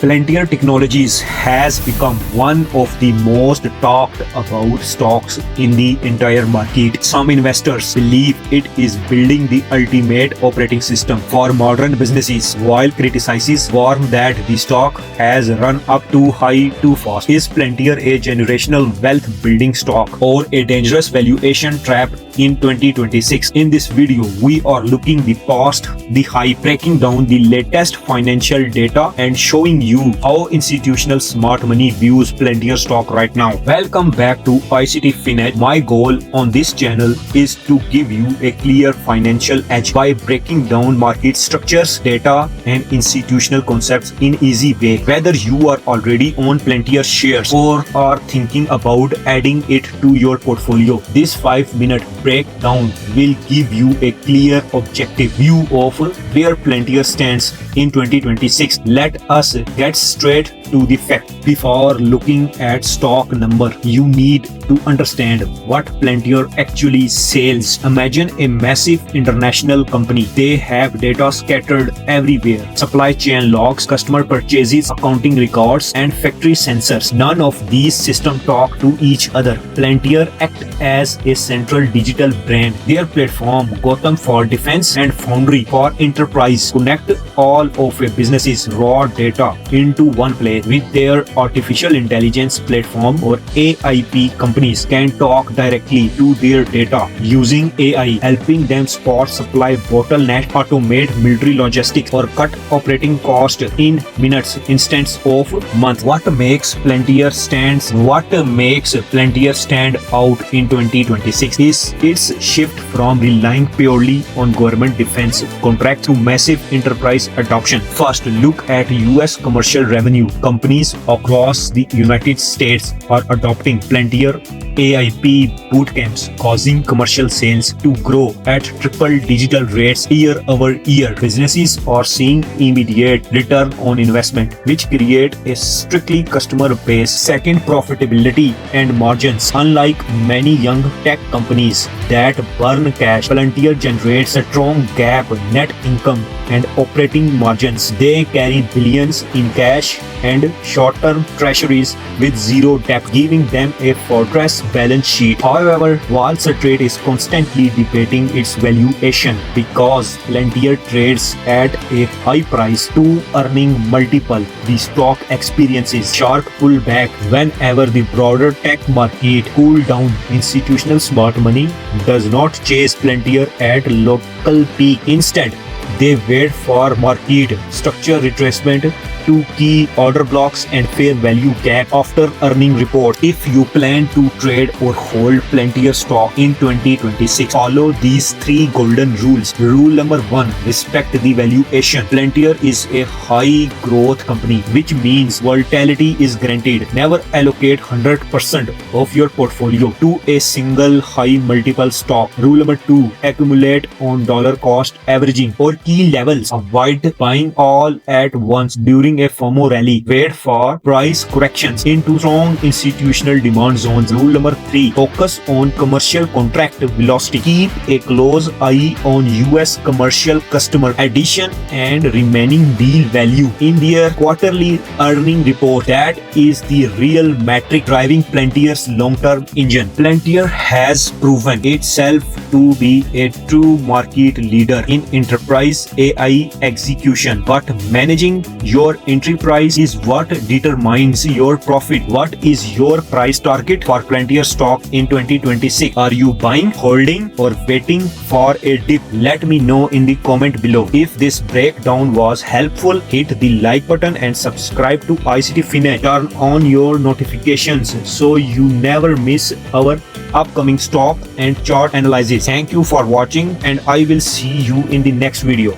Palantir Technologies has become one of the most talked about stocks in the entire market. Some investors believe it is building the ultimate operating system for modern businesses, while criticizers warn that the stock has run up too high too fast. Is Palantir a generational wealth building stock or a dangerous valuation trap in 2026? In this video, we are looking the past, the hype, breaking down the latest financial data and showing you how institutional smart money views Palantir stock right now. Welcome back to ICT Finet. My goal on this channel is to give you a clear financial edge by breaking down market structures, data and institutional concepts in easy way. Whether you are already on Palantir shares or are thinking about adding it to your portfolio, this 5-minute breakdown will give you a clear objective view of where Palantir stands in 2026. Let us get straight to the fact. Before looking at stock number, you need to understand what Palantir actually sells. Imagine a massive international company. They have data scattered everywhere. Supply chain logs, customer purchases, accounting records, and factory sensors. None of these systems talk to each other. Palantir acts as a central digital brand. Their platform, Gotham for defense and Foundry for enterprise, connect all of a business's raw data into one place. With their artificial intelligence platform or AIP, companies can talk directly to their data using AI, helping them spot supply bottlenecks, automate military logistics, or cut operating cost in minutes instead of months. What makes Palantir stand out in 2026 is its shift from relying purely on government defense contracts to massive enterprise adoption. First, look at US commercial revenue. Companies across the United States are adopting Palantir AIP bootcamps, causing commercial sales to grow at triple-digit rates year over year. Businesses are seeing immediate return on investment, which create a strictly customer base. Second, profitability and margins. Unlike many young tech companies that burn cash, Palantir generates a strong GAAP net income and operating margins. They carry billions in cash and short-term treasuries with zero debt, giving them a fortress balance sheet. However, Wall Street is constantly debating its valuation because Palantir trades at a high price to earning multiple. The stock experiences sharp pullback whenever the broader tech market cool down. Institutional smart money does not chase Palantir at local peak. Instead, they wait for market structure retracement to key order blocks and fair value gap after earning report. If you plan to trade or hold Palantir stock in 2026, follow these 3 golden rules. Rule number 1, respect the valuation. Palantir is a high growth company, which means volatility is guaranteed. Never allocate 100% of your portfolio to a single high multiple stock. Rule number 2, accumulate on dollar cost averaging or key levels. Avoid buying all at once during a FOMO rally. Wait for price corrections into strong institutional demand zones. Rule number 3, focus on commercial contract velocity. Keep a close eye on US commercial customer addition and remaining deal value in their quarterly earning report. That is the real metric driving Palantir's long-term engine. Palantir has proven itself to be a true market leader in enterprise AI execution, but managing your entry price is what determines your profit. What is your price target for Palantir stock in 2026? Are you buying, holding, or waiting for a dip? Let me know in the comment below. If this breakdown was helpful, hit the like button and subscribe to ICT Finet. Turn on your notifications so you never miss our upcoming stock and chart analysis. Thank you for watching and I will see you in the next video.